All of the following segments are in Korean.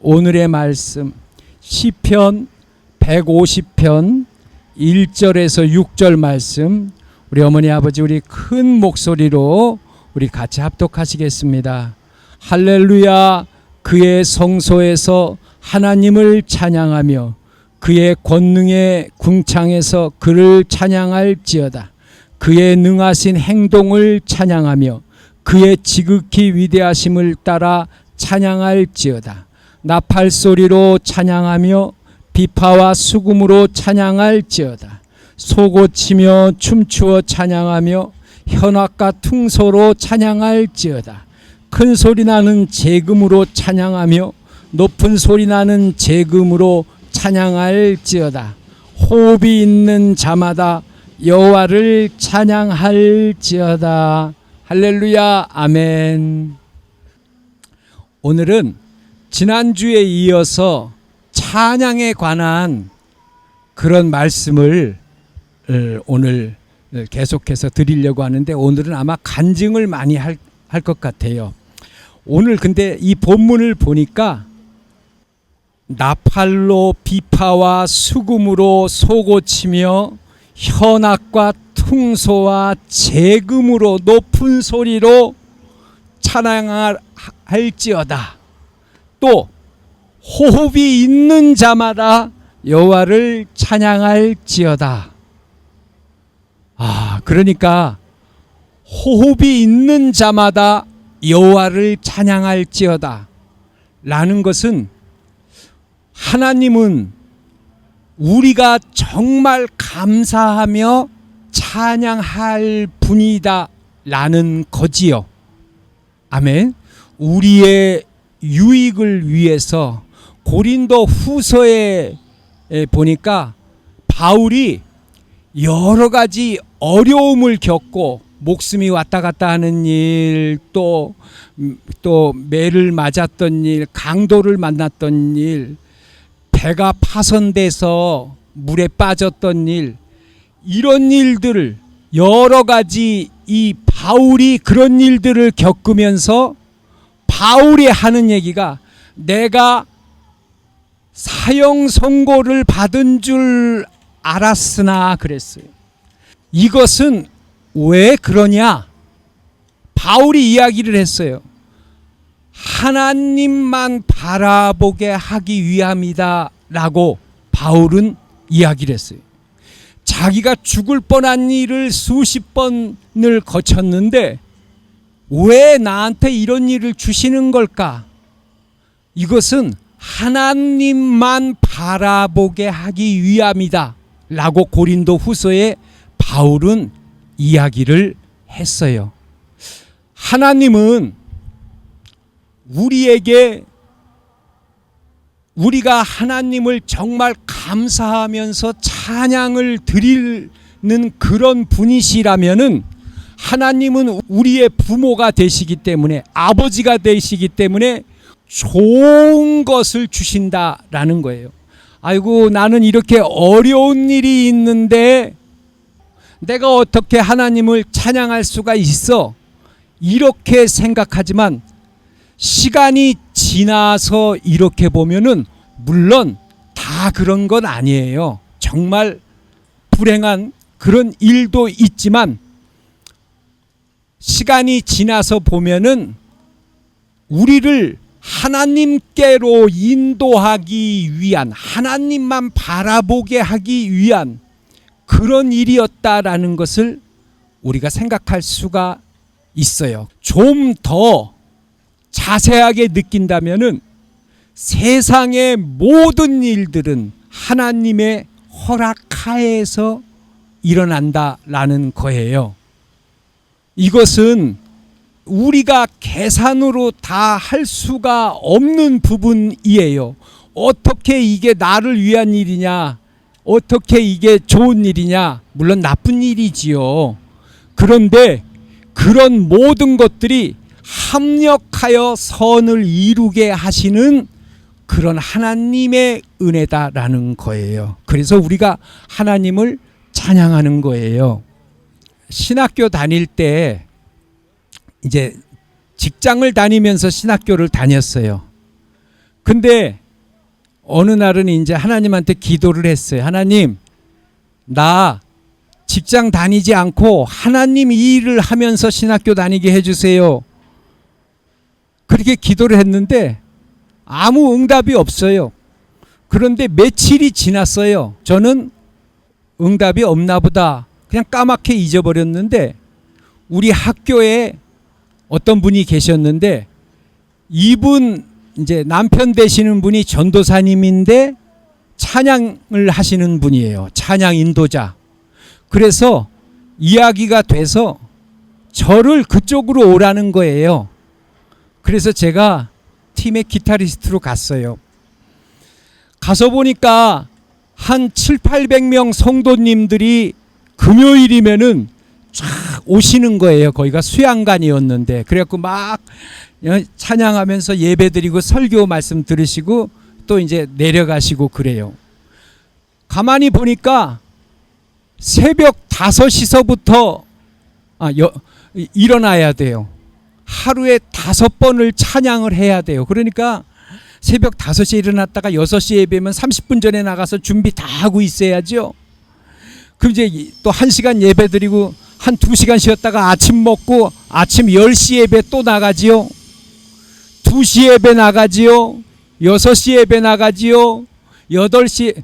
오늘의 말씀 시편 150편 1절에서 6절 말씀, 우리 어머니 아버지 우리 큰 목소리로 우리 같이 합독하시겠습니다. 할렐루야. 그의 성소에서 하나님을 찬양하며 그의 권능의 궁창에서 그를 찬양할지어다. 그의 능하신 행동을 찬양하며 그의 지극히 위대하심을 따라 찬양할지어다. 나팔소리로 찬양하며 비파와 수금으로 찬양할지어다. 소고치며 춤추어 찬양하며 현악과 퉁소로 찬양할지어다. 큰 소리 나는 제금으로 찬양하며 높은 소리 나는 제금으로 찬양할지어다. 호흡이 있는 자마다 여호와를 찬양할지어다. 할렐루야. 아멘. 오늘은 지난주에 이어서 찬양에 관한 그런 말씀을 오늘 계속해서 드리려고 하는데, 오늘은 아마 간증을 많이 할 것 같아요. 오늘 근데 이 본문을 보니까 나팔로 비파와 수금으로 소고치며 현악과 퉁소와 제금으로 높은 소리로 찬양할지어다. 또 호흡이 있는 자마다 여호와를 찬양할지어다. 그러니까 호흡이 있는 자마다 여호와를 찬양할지어다 라는 것은, 하나님은 우리가 정말 감사하며 찬양할 분이다 라는 거지요. 아멘. 우리의 유익을 위해서 고린도 후서에 보니까 바울이 여러 가지 어려움을 겪고 목숨이 왔다 갔다 하는 일, 또 매를 맞았던 일, 강도를 만났던 일, 배가 파손돼서 물에 빠졌던 일, 이런 일들을 여러 가지 이 바울이 그런 일들을 겪으면서 바울이 하는 얘기가, 내가 사형 선고를 받은 줄 알았으나 그랬어요. 이것은 왜 그러냐? 바울이 이야기를 했어요. 하나님만 바라보게 하기 위함이다 라고 바울은 이야기를 했어요. 자기가 죽을 뻔한 일을 수십 번을 거쳤는데 왜 나한테 이런 일을 주시는 걸까? 이것은 하나님만 바라보게 하기 위함이다 라고 고린도 후서에 바울은 이야기를 했어요. 하나님은 우리가 하나님을 정말 감사하면서 찬양을 드리는 그런 분이시라면은, 하나님은 우리의 부모가 되시기 때문에, 아버지가 되시기 때문에 좋은 것을 주신다라는 거예요. 아이고, 나는 이렇게 어려운 일이 있는데 내가 어떻게 하나님을 찬양할 수가 있어? 이렇게 생각하지만 시간이 지나서 이렇게 보면은 물론 다 그런 건 아니에요. 정말 불행한 그런 일도 있지만 시간이 지나서 보면은 우리를 하나님께로 인도하기 위한, 하나님만 바라보게 하기 위한 그런 일이었다라는 것을 우리가 생각할 수가 있어요. 좀 더 자세하게 느낀다면은 세상의 모든 일들은 하나님의 허락하에서 일어난다라는 거예요. 이것은 우리가 계산으로 다 할 수가 없는 부분이에요. 어떻게 이게 나를 위한 일이냐, 어떻게 이게 좋은 일이냐, 물론 나쁜 일이지요. 그런데 그런 모든 것들이 합력하여 선을 이루게 하시는 그런 하나님의 은혜다라는 거예요. 그래서 우리가 하나님을 찬양하는 거예요. 신학교 다닐 때 이제 직장을 다니면서 신학교를 다녔어요. 근데 어느 날은 이제 하나님한테 기도를 했어요. 하나님, 나 직장 다니지 않고 하나님 이 일을 하면서 신학교 다니게 해주세요. 그렇게 기도를 했는데 아무 응답이 없어요. 그런데 며칠이 지났어요. 저는 응답이 없나 보다 그냥 까맣게 잊어버렸는데, 우리 학교에 어떤 분이 계셨는데, 이분 이제 남편 되시는 분이 전도사님인데 찬양을 하시는 분이에요. 찬양 인도자. 그래서 이야기가 돼서 저를 그쪽으로 오라는 거예요. 그래서 제가 팀의 기타리스트로 갔어요. 가서 보니까 한 7,800명 성도님들이 금요일이면은 쫙 오시는 거예요. 거기가 수양관이었는데. 그래갖고 막 찬양하면서 예배드리고 설교 말씀 들으시고 또 이제 내려가시고 그래요. 가만히 보니까 새벽 5시서부터 일어나야 돼요. 하루에 5번을 찬양을 해야 돼요. 그러니까 새벽 5시에 일어났다가 6시에 예배면 30분 전에 나가서 준비 다 하고 있어야죠. 그럼 이제 또 1시간 예배 드리고 한 2시간 쉬었다가 아침 먹고 아침 10시 예배 또 나가지요. 2시 예배 나가지요. 6시 예배 나가지요. 8시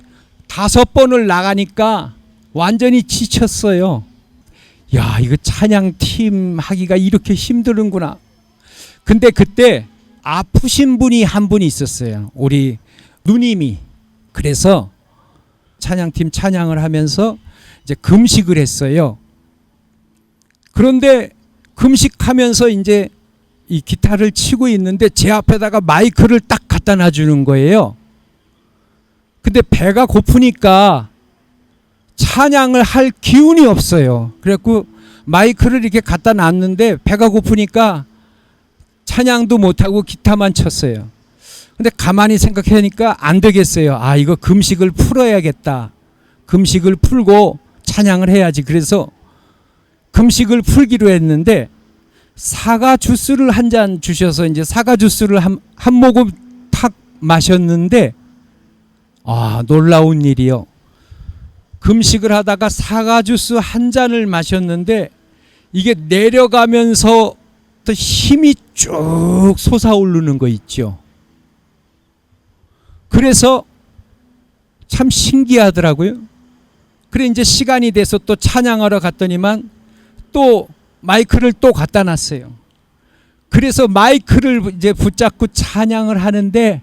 5번을 나가니까 완전히 지쳤어요. 야, 이거 찬양팀 하기가 이렇게 힘드는구나. 근데 그때 아프신 분이 한 분이 있었어요. 우리 누님이. 그래서 찬양팀 찬양을 하면서 이제 금식을 했어요. 그런데 금식하면서 이제 이 기타를 치고 있는데 제 앞에다가 마이크를 딱 갖다 놔주는 거예요. 근데 배가 고프니까 찬양을 할 기운이 없어요. 그래갖고 마이크를 이렇게 갖다 놨는데 배가 고프니까 찬양도 못하고 기타만 쳤어요. 근데 가만히 생각하니까 안 되겠어요. 아, 이거 금식을 풀어야겠다. 금식을 풀고 찬양을 해야지. 그래서 금식을 풀기로 했는데 사과 주스를 한 잔 주셔서 이제 사과 주스를 한 모금 탁 마셨는데, 아, 놀라운 일이요. 금식을 하다가 사과 주스 한 잔을 마셨는데 이게 내려가면서 또 힘이 쭉 솟아오르는 거 있죠. 그래서 참 신기하더라고요. 그래 이제 시간이 돼서 또 찬양하러 갔더니만 또 마이크를 또 갖다 놨어요. 그래서 마이크를 이제 붙잡고 찬양을 하는데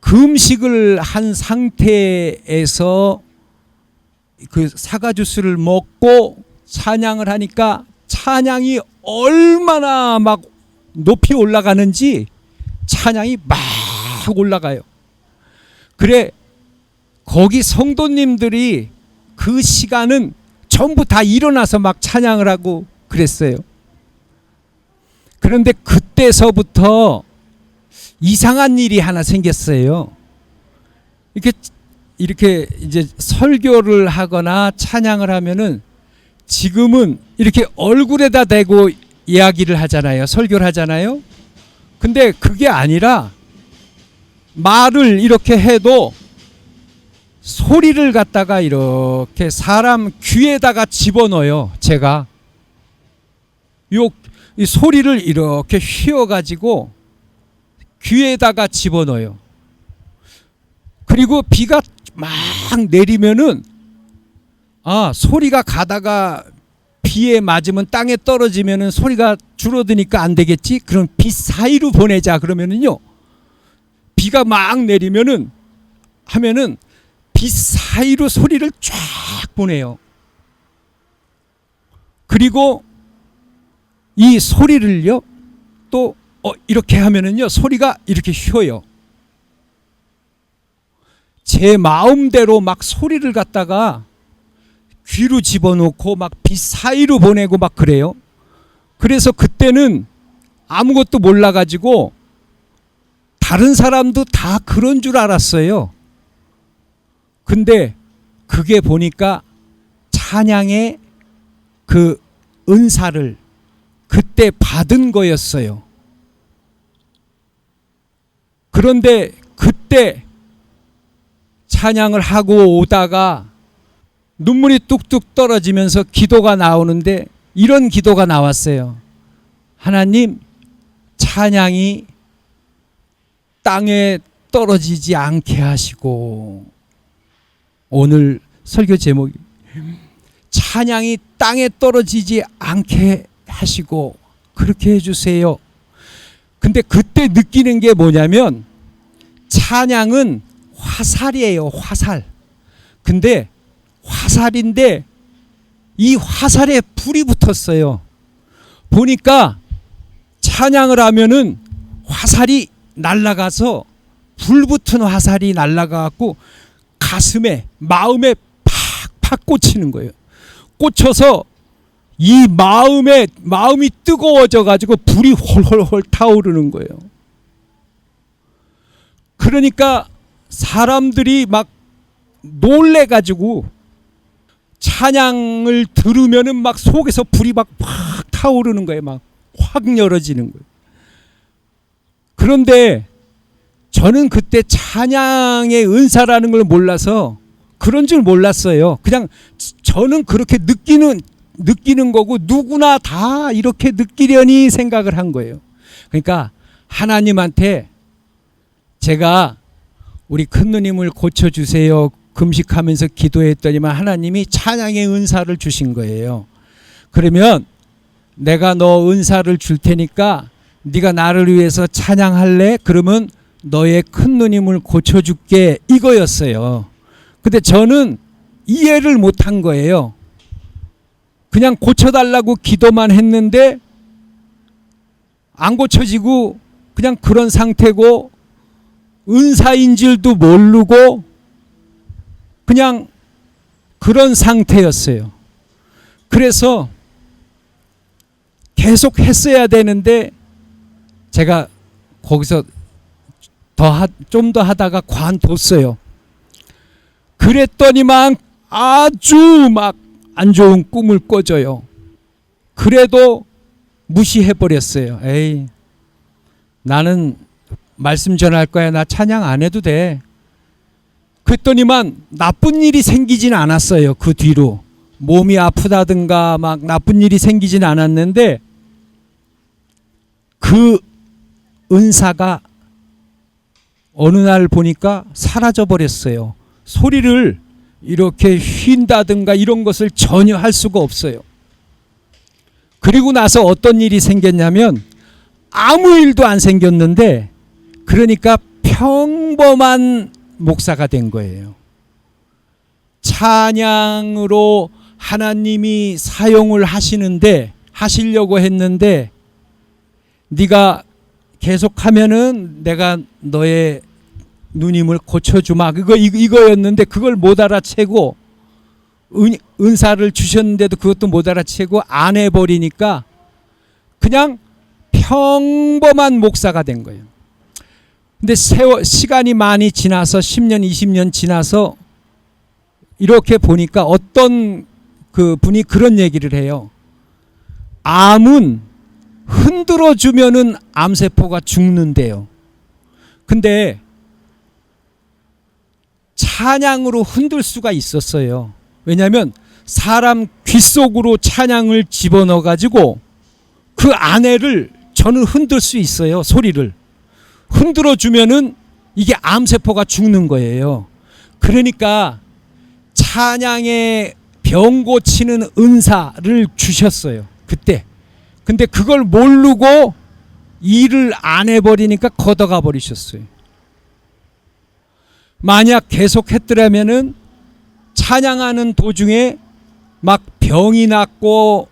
금식을 한 상태에서 그 사과 주스를 먹고 찬양을 하니까 찬양이 얼마나 막 높이 올라가는지 찬양이 막 올라가요. 그래 거기 성도님들이 그 시간은 전부 다 일어나서 막 찬양을 하고 그랬어요. 그런데 그때서부터 이상한 일이 하나 생겼어요. 이렇게 이제 설교를 하거나 찬양을 하면은 지금은 이렇게 얼굴에다 대고 이야기를 하잖아요. 설교를 하잖아요. 근데 그게 아니라 말을 이렇게 해도 소리를 갖다가 이렇게 사람 귀에다가 집어넣어요. 제가 이 소리를 이렇게 휘어가지고 귀에다가 집어넣어요. 그리고 비가 막 내리면은 소리가 가다가 비에 맞으면 땅에 떨어지면은 소리가 줄어드니까 안 되겠지. 그럼 비 사이로 보내자 그러면은요. 비가 막 내리면은 하면은 비 사이로 소리를 쫙 보내요. 그리고 이 소리를요 또 이렇게 하면은요 소리가 이렇게 휘어요. 제 마음대로 막 소리를 갖다가 귀로 집어넣고 막 비 사이로 보내고 막 그래요. 그래서 그때는 아무것도 몰라가지고 다른 사람도 다 그런 줄 알았어요. 근데 그게 보니까 찬양의 그 은사를 그때 받은 거였어요. 그런데 그때 찬양을 하고 오다가 눈물이 뚝뚝 떨어지면서 기도가 나오는데 이런 기도가 나왔어요. 하나님, 찬양이 땅에 떨어지지 않게 하시고, 오늘 설교 제목이 찬양이 땅에 떨어지지 않게 하시고 그렇게 해주세요. 근데 그때 느끼는 게 뭐냐면 찬양은 화살이에요. 화살. 근데 화살인데 이 화살에 불이 붙었어요. 보니까 찬양을 하면은 화살이 날아가서 불 붙은 화살이 날아가고 가슴에 마음에 팍팍 꽂히는 거예요. 꽂혀서 이 마음이 뜨거워져 가지고 불이 홀홀홀 타오르는 거예요. 그러니까 사람들이 막 놀래 가지고 찬양을 들으면은 막 속에서 불이 막 팍 타오르는 거예요. 막 확 열어지는 거예요. 그런데 저는 그때 찬양의 은사라는 걸 몰라서 그런 줄 몰랐어요. 그냥 저는 그렇게 느끼는 거고 누구나 다 이렇게 느끼려니 생각을 한 거예요. 그러니까 하나님한테 제가 우리 큰 누님을 고쳐주세요 금식하면서 기도했더니만 하나님이 찬양의 은사를 주신 거예요. 그러면 내가 너 은사를 줄 테니까 네가 나를 위해서 찬양할래? 그러면 너의 큰 누님을 고쳐줄게, 이거였어요. 근데 저는 이해를 못한 거예요. 그냥 고쳐달라고 기도만 했는데 안 고쳐지고 그냥 그런 상태고 은사인 줄도 모르고 그냥 그런 상태였어요. 그래서 계속 했어야 되는데 제가 거기서 좀 더 하다가 관뒀어요. 그랬더니만 아주 막 안 좋은 꿈을 꿔줘요. 그래도 무시해버렸어요. 에이, 나는 말씀 전할 거야. 나 찬양 안 해도 돼. 그랬더니만 나쁜 일이 생기진 않았어요. 그 뒤로 몸이 아프다든가 막 나쁜 일이 생기진 않았는데 그 은사가 어느 날 보니까 사라져 버렸어요. 소리를 이렇게 휜다든가 이런 것을 전혀 할 수가 없어요. 그리고 나서 어떤 일이 생겼냐면 아무 일도 안 생겼는데 그러니까 평범한 목사가 된 거예요. 찬양으로 하나님이 사용을 하시려고 했는데 네가 계속하면은 내가 너의 누님을 고쳐주마, 이거였는데 그걸 못 알아채고 은사를 주셨는데도 그것도 못 알아채고 안 해버리니까 그냥 평범한 목사가 된 거예요. 근데 시간이 많이 지나서 10년 20년 지나서 이렇게 보니까 어떤 그 분이 그런 얘기를 해요. 암은 흔들어 주면은 암세포가 죽는데요. 근데 찬양으로 흔들 수가 있었어요. 왜냐하면 사람 귀 속으로 찬양을 집어넣어 가지고 그 안에를 저는 흔들 수 있어요. 소리를 흔들어 주면은 이게 암세포가 죽는 거예요. 그러니까 찬양의 병 고치는 은사를 주셨어요. 그때. 근데 그걸 모르고 일을 안 해버리니까 걷어가 버리셨어요. 만약 계속 했더라면은 찬양하는 도중에 막 병이 났고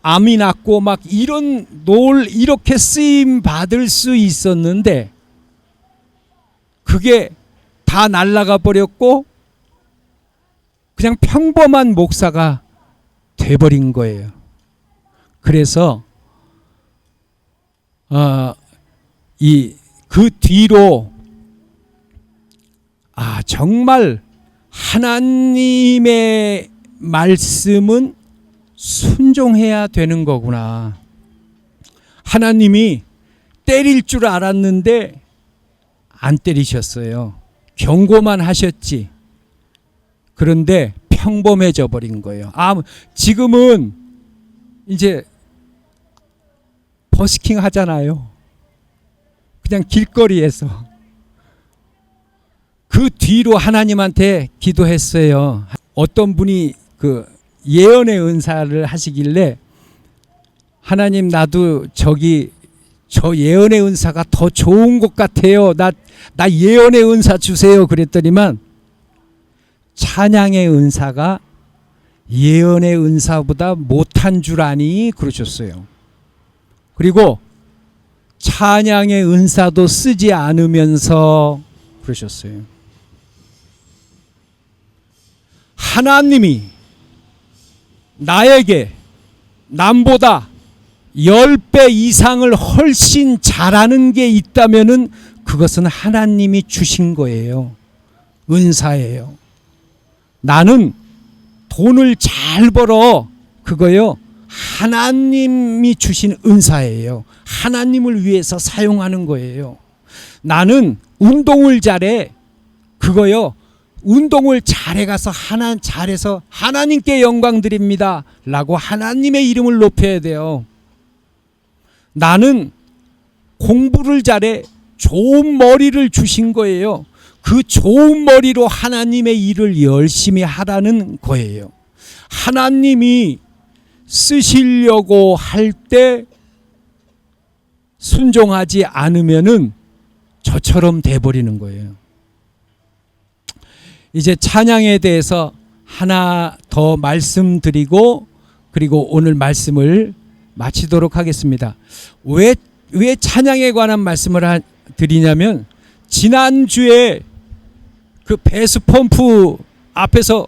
암이 났고 막 이렇게 쓰임 받을 수 있었는데 그게 다 날아가 버렸고 그냥 평범한 목사가 돼버린 거예요. 그래서 그 뒤로 정말 하나님의 말씀은 순종해야 되는 거구나. 하나님이 때릴 줄 알았는데 안 때리셨어요. 경고만 하셨지. 그런데 평범해져 버린 거예요. 지금은 이제 버스킹 하잖아요. 그냥 길거리에서. 그 뒤로 하나님한테 기도했어요. 어떤 분이 그 예언의 은사를 하시길래 하나님 나도 저 예언의 은사가 더 좋은 것 같아요. 나 예언의 은사 주세요. 그랬더니만 찬양의 은사가 예언의 은사보다 못한 줄 아니 그러셨어요. 그리고 찬양의 은사도 쓰지 않으면서 그러셨어요. 하나님이 나에게 남보다 10배 이상을 훨씬 잘하는 게 있다면은 그것은 하나님이 주신 거예요. 은사예요. 나는 돈을 잘 벌어. 그거요. 하나님이 주신 은사예요. 하나님을 위해서 사용하는 거예요. 나는 운동을 잘해. 그거요. 운동을 잘해가서 잘해서 하나님께 영광 드립니다. 라고 하나님의 이름을 높여야 돼요. 나는 공부를 잘해. 좋은 머리를 주신 거예요. 그 좋은 머리로 하나님의 일을 열심히 하라는 거예요. 하나님이 쓰시려고 할 때 순종하지 않으면은 저처럼 돼버리는 거예요. 이제 찬양에 대해서 하나 더 말씀드리고 그리고 오늘 말씀을 마치도록 하겠습니다. 왜 찬양에 관한 말씀을 드리냐면 지난주에 그 배수펌프 앞에서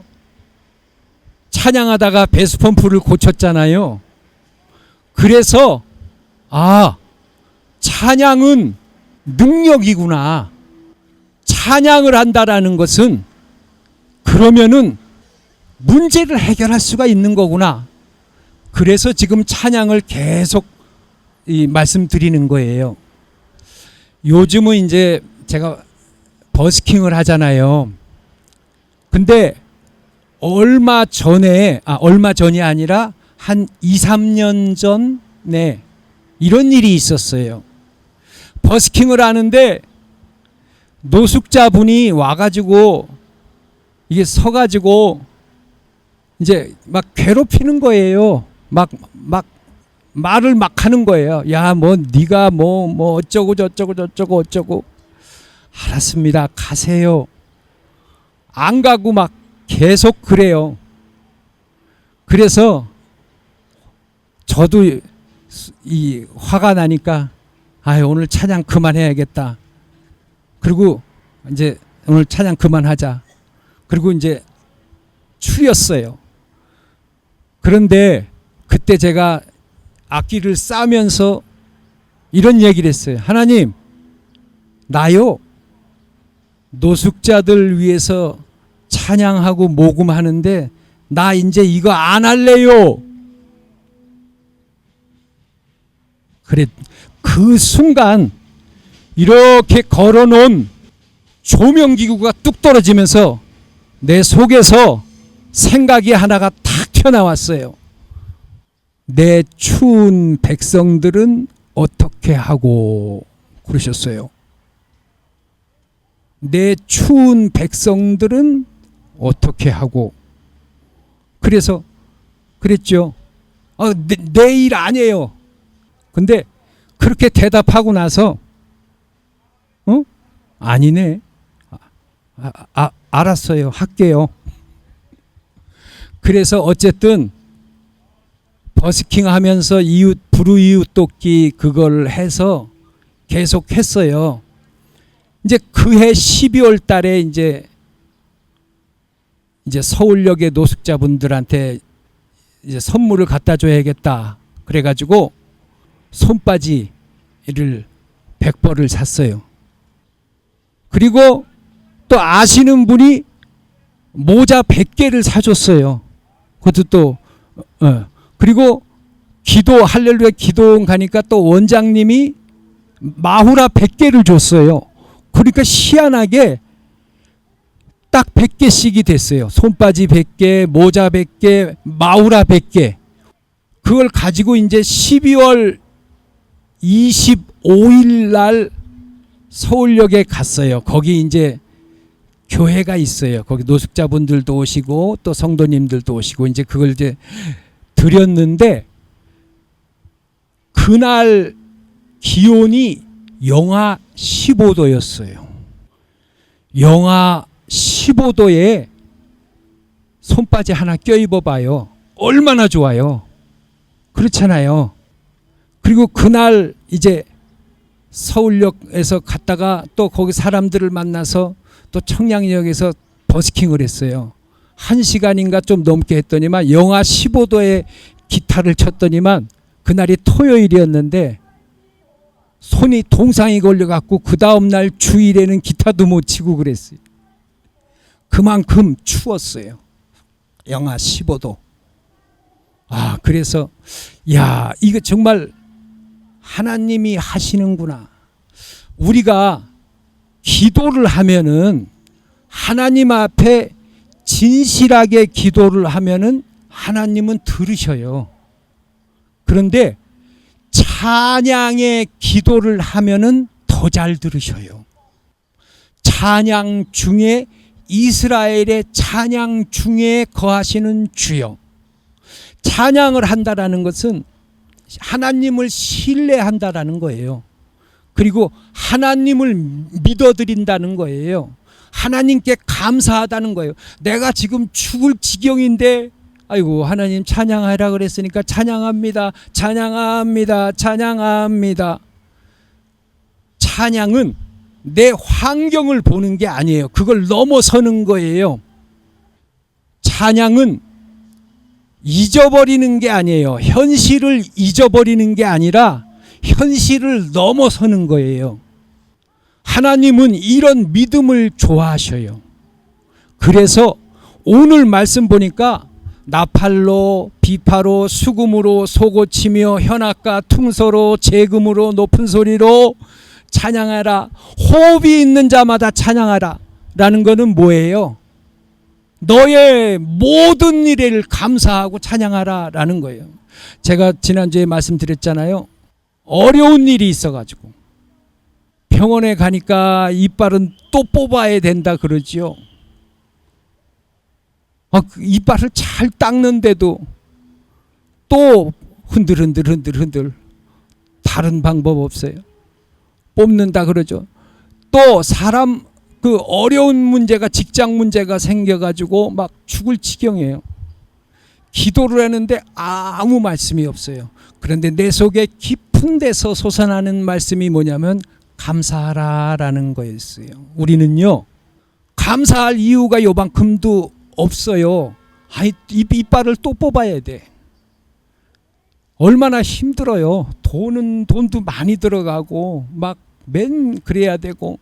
찬양하다가 배수펌프를 고쳤잖아요. 그래서 찬양은 능력이구나. 찬양을 한다라는 것은 그러면은 문제를 해결할 수가 있는 거구나. 그래서 지금 찬양을 계속 말씀드리는 거예요. 요즘은 이제 제가 버스킹을 하잖아요. 근데 얼마 전이 아니라 한 2, 3년 전에 이런 일이 있었어요. 버스킹을 하는데 노숙자분이 와가지고 이게 서가지고 이제 막 괴롭히는 거예요. 막 말을 막 하는 거예요. 야, 네가 어쩌고 저쩌고. 알았습니다. 가세요. 안 가고 막 계속 그래요. 그래서 저도 이 화가 나니까 오늘 찬양 그만해야겠다. 그리고 이제 오늘 찬양 그만하자. 그리고 이제 추렸어요. 그런데 그때 제가 악기를 싸면서 이런 얘기를 했어요. 하나님, 나요 노숙자들 위해서 찬양하고 모금하는데 나 이제 이거 안 할래요. 그래, 그 순간 이렇게 걸어놓은 조명기구가 뚝 떨어지면서 내 속에서 생각이 하나가 탁 튀어나왔어요. 내 추운 백성들은 어떻게 하고 그러셨어요. 내 추운 백성들은 어떻게 하고. 그래서 그랬죠. 내 일 아니에요. 근데 그렇게 대답하고 나서 아니네. 알았어요. 할게요. 그래서 어쨌든 버스킹 하면서 불우이웃 돕기 그걸 해서 계속 했어요. 이제 그해 12월 달에 이제 서울역의 노숙자분들한테 이제 선물을 갖다 줘야겠다. 그래가지고 손바지를 100벌을 샀어요. 그리고 또 아시는 분이 모자 100개를 사줬어요. 그것도 또 그리고 할렐루야 기도원 가니까 또 원장님이 마후라 100개를 줬어요. 그러니까 희한하게 딱 100개씩이 됐어요. 손바지 100개, 모자 100개, 마우라 100개. 그걸 가지고 이제 12월 25일 날 서울역에 갔어요. 거기 이제 교회가 있어요. 거기 노숙자분들도 오시고 또 성도님들도 오시고 이제 그걸 이제 드렸는데 그날 기온이 영하 15도였어요. 영하 15도에 손바지 하나 껴입어 봐요. 얼마나 좋아요. 그렇잖아요. 그리고 그날 이제 서울역에서 갔다가 또 거기 사람들을 만나서 또 청량역에서 버스킹을 했어요. 1시간인가 좀 넘게 했더니만 영하 15도에 기타를 쳤더니만 그날이 토요일이었는데 손이 동상이 걸려갖고 그 다음날 주일에는 기타도 못 치고 그랬어요. 그만큼 추웠어요. 영하 15도. 아, 그래서 야, 이거 정말 하나님이 하시는구나. 우리가 기도를 하면은 하나님 앞에 진실하게 기도를 하면은 하나님은 들으셔요. 그런데 찬양의 기도를 하면은 더 잘 들으셔요. 찬양 중에 이스라엘의 찬양 중에 거하시는 주여. 찬양을 한다라는 것은 하나님을 신뢰한다라는 거예요. 그리고 하나님을 믿어드린다는 거예요. 하나님께 감사하다는 거예요. 내가 지금 죽을 지경인데 아이고 하나님 찬양하라 그랬으니까 찬양합니다. 찬양합니다. 찬양합니다. 찬양은 내 환경을 보는 게 아니에요. 그걸 넘어서는 거예요. 찬양은 잊어버리는 게 아니에요. 현실을 잊어버리는 게 아니라 현실을 넘어서는 거예요. 하나님은 이런 믿음을 좋아하셔요. 그래서 오늘 말씀 보니까 나팔로, 비파로, 수금으로, 소고치며 현악과 퉁소로, 재금으로, 높은 소리로 찬양하라. 호흡이 있는 자마다 찬양하라. 라는 거는 뭐예요? 너의 모든 일을 감사하고 찬양하라 라는 거예요. 제가 지난주에 말씀드렸잖아요. 어려운 일이 있어가지고 병원에 가니까 이빨은 또 뽑아야 된다 그러지요. 이빨을 잘 닦는데도 또 흔들 다른 방법 없어요. 뽑는다 그러죠. 또 사람 그 어려운 문제가 직장 문제가 생겨가지고 막 죽을 지경이에요. 기도를 하는데 아무 말씀이 없어요. 그런데 내 속에 깊은 데서 솟아나는 말씀이 뭐냐면 감사하라라는 거였어요. 우리는요 감사할 이유가 요만큼도 없어요. 이빨을 또 뽑아야 돼. 얼마나 힘들어요. 돈도 많이 들어가고 막 맨 그래야 되고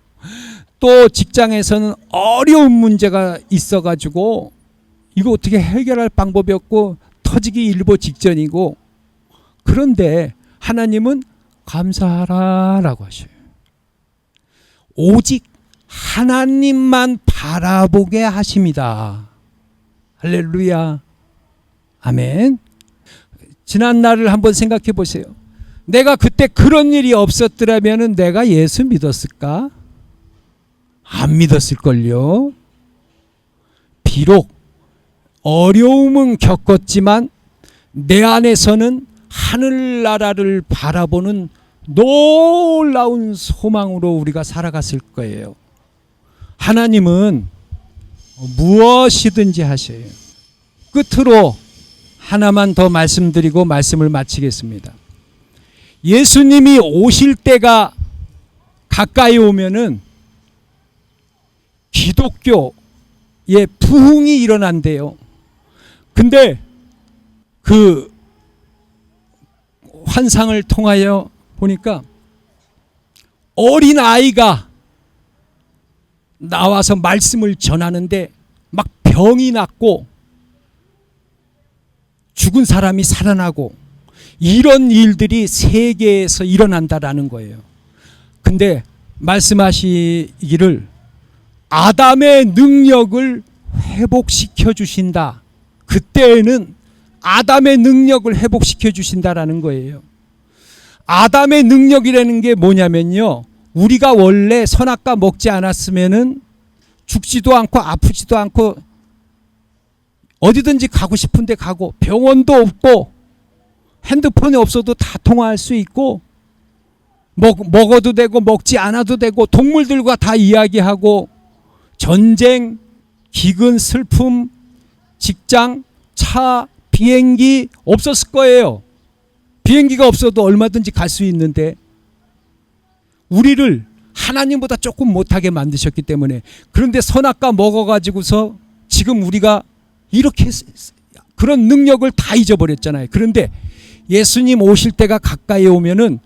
또 직장에서는 어려운 문제가 있어가지고 이거 어떻게 해결할 방법이 없고 터지기 일보 직전이고 그런데 하나님은 감사하라라고 하셔요. 오직 하나님만 바라보게 하십니다. 할렐루야. 아멘. 지난 날을 한번 생각해 보세요. 내가 그때 그런 일이 없었더라면 내가 예수 믿었을까? 안 믿었을걸요. 비록 어려움은 겪었지만 내 안에서는 하늘나라를 바라보는 놀라운 소망으로 우리가 살아갔을 거예요. 하나님은 무엇이든지 하셔요. 끝으로 하나만 더 말씀드리고 말씀을 마치겠습니다. 예수님이 오실 때가 가까이 오면은 기독교의 부흥이 일어난대요. 근데 그 환상을 통하여 보니까 어린 아이가 나와서 말씀을 전하는데 막 병이 낫고 죽은 사람이 살아나고 이런 일들이 세계에서 일어난다라는 거예요. 근데 말씀하시기를 아담의 능력을 회복시켜 주신다. 그때에는 아담의 능력을 회복시켜 주신다라는 거예요. 아담의 능력이라는 게 뭐냐면요, 우리가 원래 선악과 먹지 않았으면은 죽지도 않고 아프지도 않고 어디든지 가고 싶은데 가고, 병원도 없고 핸드폰이 없어도 다 통화할 수 있고, 먹어도 되고 먹지 않아도 되고, 동물들과 다 이야기하고, 전쟁, 기근, 슬픔, 직장, 차, 비행기 없었을 거예요. 비행기가 없어도 얼마든지 갈 수 있는데, 우리를 하나님보다 조금 못하게 만드셨기 때문에. 그런데 선악과 먹어가지고서 지금 우리가 이렇게 그런 능력을 다 잊어버렸잖아요. 그런데 예수님 오실 때가 가까이 오면은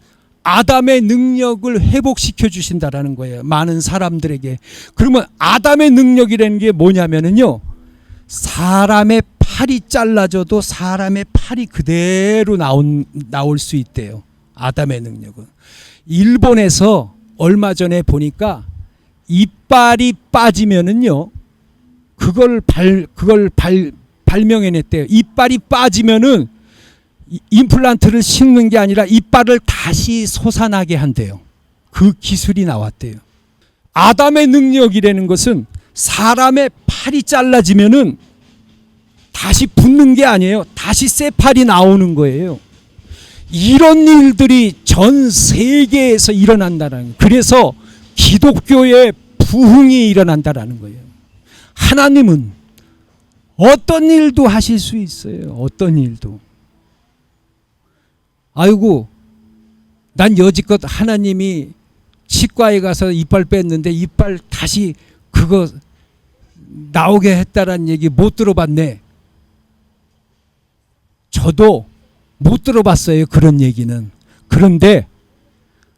아담의 능력을 회복시켜 주신다라는 거예요, 많은 사람들에게. 그러면 아담의 능력이라는 게 뭐냐면은요, 사람의 팔이 잘라져도 사람의 팔이 그대로 나올 수 있대요, 아담의 능력은. 일본에서 얼마 전에 보니까 이빨이 빠지면은요, 그걸 발명해냈대요. 이빨이 빠지면은 임플란트를 심는 게 아니라 이빨을 다시 솟아나게 한대요. 그 기술이 나왔대요. 아담의 능력이라는 것은 사람의 팔이 잘라지면은 다시 붙는 게 아니에요. 다시 새 팔이 나오는 거예요. 이런 일들이 전 세계에서 일어난다는 거예요. 그래서 기독교의 부흥이 일어난다는 거예요. 하나님은 어떤 일도 하실 수 있어요. 어떤 일도. 아이고, 난 여지껏 하나님이 치과에 가서 이빨 뺐는데 이빨 다시 그거 나오게 했다라는 얘기 못 들어봤네. 저도 못 들어봤어요, 그런 얘기는. 그런데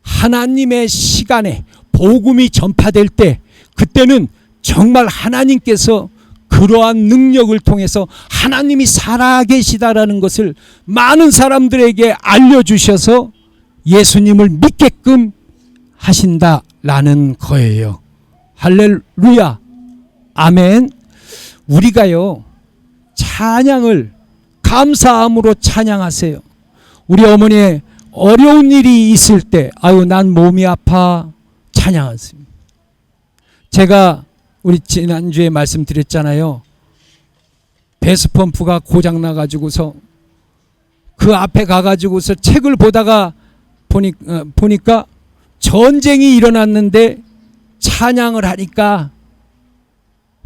하나님의 시간에 복음이 전파될 때, 그때는 정말 하나님께서 그러한 능력을 통해서 하나님이 살아계시다라는 것을 많은 사람들에게 알려주셔서 예수님을 믿게끔 하신다라는 거예요. 할렐루야, 아멘. 우리가요, 찬양을 감사함으로 찬양하세요. 우리 어머니의 어려운 일이 있을 때, 아유 난 몸이 아파, 찬양하세요. 제가 우리 지난주에 말씀드렸잖아요. 배수펌프가 고장나가지고서 그 앞에 가가지고서 책을 보다가 보니까 전쟁이 일어났는데 찬양을 하니까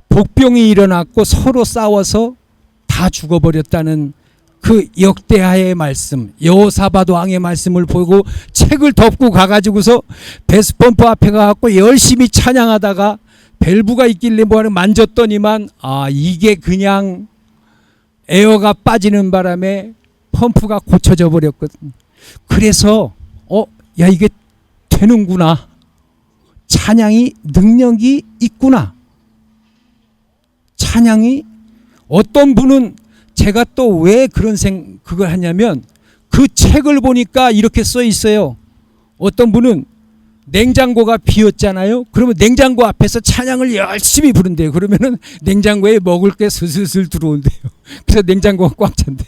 복병이 일어났고 서로 싸워서 다 죽어버렸다는 그 역대하의 말씀, 여호사밧 왕의 말씀을 보고 책을 덮고 가가지고서 배수펌프 앞에 가갖고 열심히 찬양하다가 밸브가 있길래 뭐하는 만졌더니만, 아, 이게 그냥 에어가 빠지는 바람에 펌프가 고쳐져 버렸거든. 그래서 야, 이게 되는구나. 찬양이 능력이 있구나. 찬양이, 어떤 분은 제가 또 왜 그걸 하냐면 그 책을 보니까 이렇게 써 있어요. 어떤 분은 냉장고가 비었잖아요. 그러면 냉장고 앞에서 찬양을 열심히 부른대요. 그러면은 냉장고에 먹을 게 슬슬 들어온대요. 그래서 냉장고가 꽉 찬대요.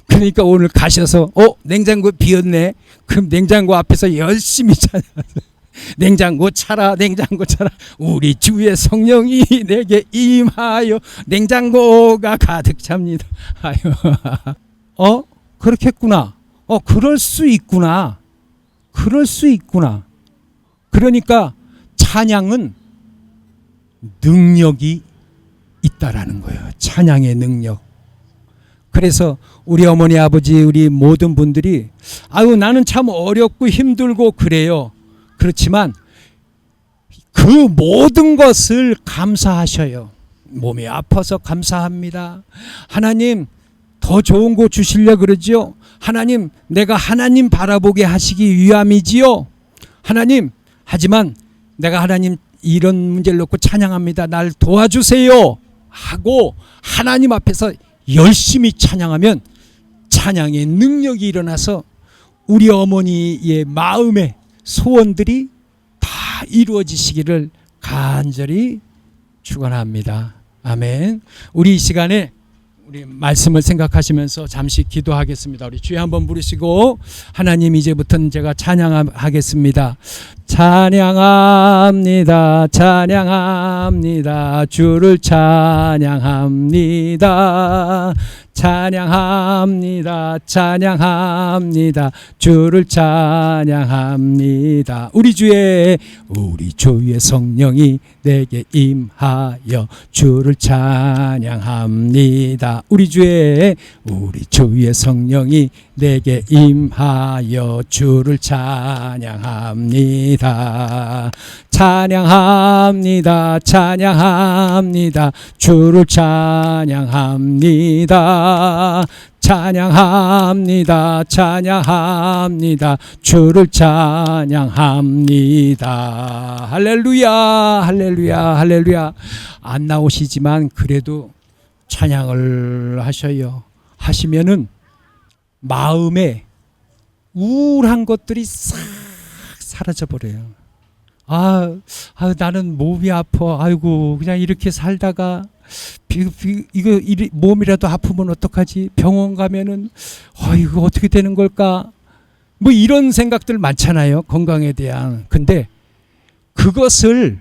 그러니까 오늘 가셔서 냉장고 비었네. 그럼 냉장고 앞에서 열심히 찬양하세요. 냉장고 차라, 냉장고 차라, 우리 주의 성령이 내게 임하여 냉장고가 가득 찹니다. 아유, 그렇겠구나. 그럴 수 있구나. 그럴 수 있구나. 그러니까 찬양은 능력이 있다라는 거예요. 찬양의 능력. 그래서 우리 어머니, 아버지, 우리 모든 분들이, 아유 나는 참 어렵고 힘들고 그래요. 그렇지만 그 모든 것을 감사하셔요. 몸이 아파서 감사합니다. 하나님 더 좋은 거 주시려 그러지요. 하나님, 내가 하나님 바라보게 하시기 위함이지요. 하나님, 하지만 내가 하나님 이런 문제를 놓고 찬양합니다. 날 도와주세요 하고 하나님 앞에서 열심히 찬양하면 찬양의 능력이 일어나서 우리 어머니의 마음에 소원들이 다 다 이루어지시기를 간절히 축원합니다. 아멘. 우리 이 시간에 우리 말씀을 생각하시면서 잠시 기도하겠습니다. 우리 주여 한번 부르시고 하나님 이제부터는 제가 찬양하겠습니다. 찬양합니다. 찬양합니다. 주를 찬양합니다. 찬양합니다. 찬양합니다. 주를 찬양합니다. 우리 주의 성령이 내게 임하여 주를 찬양합니다. 우리 주의 성령이 내게 임하여 주를 찬양합니다. 찬양합니다. 찬양합니다. 주를 찬양합니다. 찬양합니다. 찬양합니다. 주를 찬양합니다. 할렐루야, 할렐루야, 할렐루야. 안 나오시지만 그래도 찬양을 하셔요. 하시면은 마음에 우울한 것들이 싹 사라져 버려요. 나는 몸이 아파. 아이고, 그냥 이렇게 살다가 이거 몸이라도 아프면 어떡하지? 병원 가면은 이거 어떻게 되는 걸까? 뭐 이런 생각들 많잖아요. 건강에 대한. 근데 그것을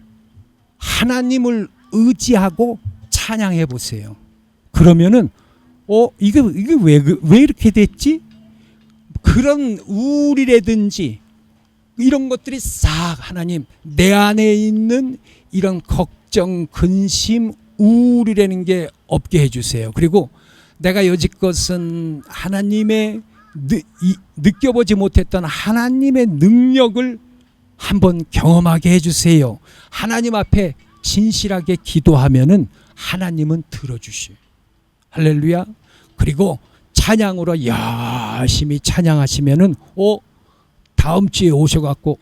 하나님을 의지하고 찬양해 보세요. 그러면은 이게 왜 이렇게 됐지? 그런 우울이라든지 이런 것들이 싹 하나님 내 안에 있는 이런 걱정, 근심, 우울이라는 게 없게 해주세요. 그리고 내가 여지껏은 하나님의 느껴보지 못했던 하나님의 능력을 한번 경험하게 해주세요. 하나님 앞에 진실하게 기도하면은 하나님은 들어주시오. 할렐루야. 그리고 찬양으로 열심히 찬양하시면은 다음 주에 오셔갖고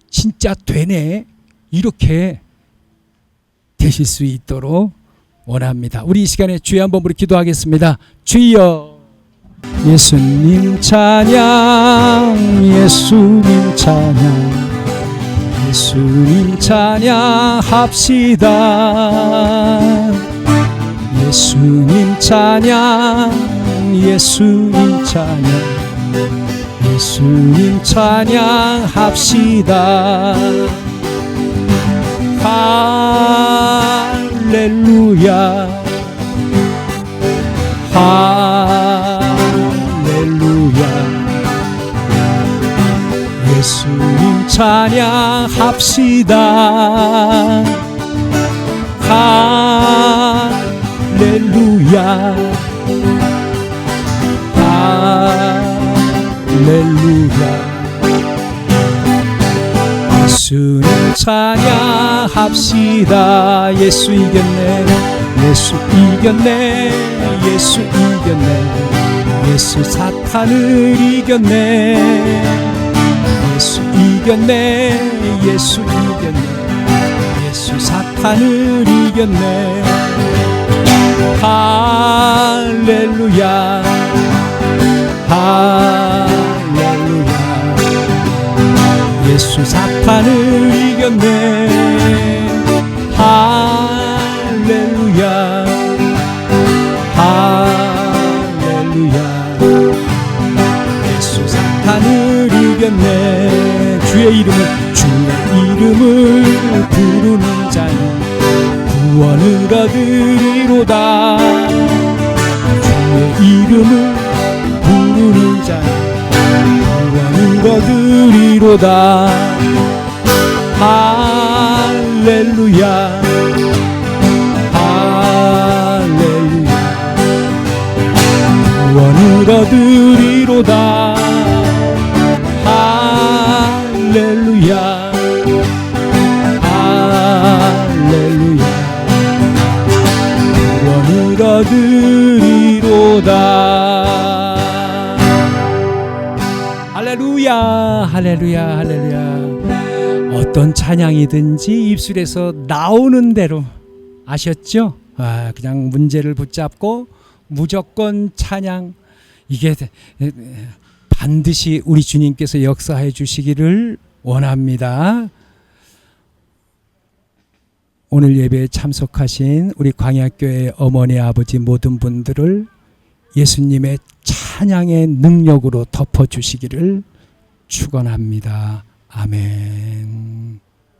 진짜 되네 이렇게 되실 수 있도록 원합니다. 우리 이 시간에 주여 한번 우리 기도하겠습니다. 주여, 예수님 찬양, 예수님 찬양, 예수님 찬양합시다. 예수님 찬양, 예수님 찬양, 예수님 찬양합시다. 할렐루야, 할렐루야. 예수님 찬양합시다. 할렐루야, 할렐루야. 예수님 찬양합시다. 예수 이겼네, 예수 이겼네, 예수 이겼네. 예수 사탄을 이겼네, 예수 이겼네, 예수 이겼네. 예수 사탄을 이겼네. 할렐루야, 할렐루야. 예수 사탄을 이겼네. 할렐루야, 할렐루야. 예수 사탄을 이겼네. 주의 이름을 부르는 자는 구원을 얻으리로다. 주의 이름을 부르는 자는 구원을 얻으리로다. 할렐루야, 할렐루야. 구원을 얻으리로다. 할렐루야, 할렐루야. 구원을 얻으리로다. 할렐루야, 할렐루야, 할렐루야. 어떤 찬양이든지 입술에서 나오는 대로, 아셨죠? 그냥 문제를 붙잡고 무조건 찬양, 이게 반드시 우리 주님께서 역사해 주시기를 원합니다. 오늘 예배에 참석하신 우리 광야교회 어머니 아버지 모든 분들을 예수님의 찬양의 능력으로 덮어주시기를 축원합니다. 아멘.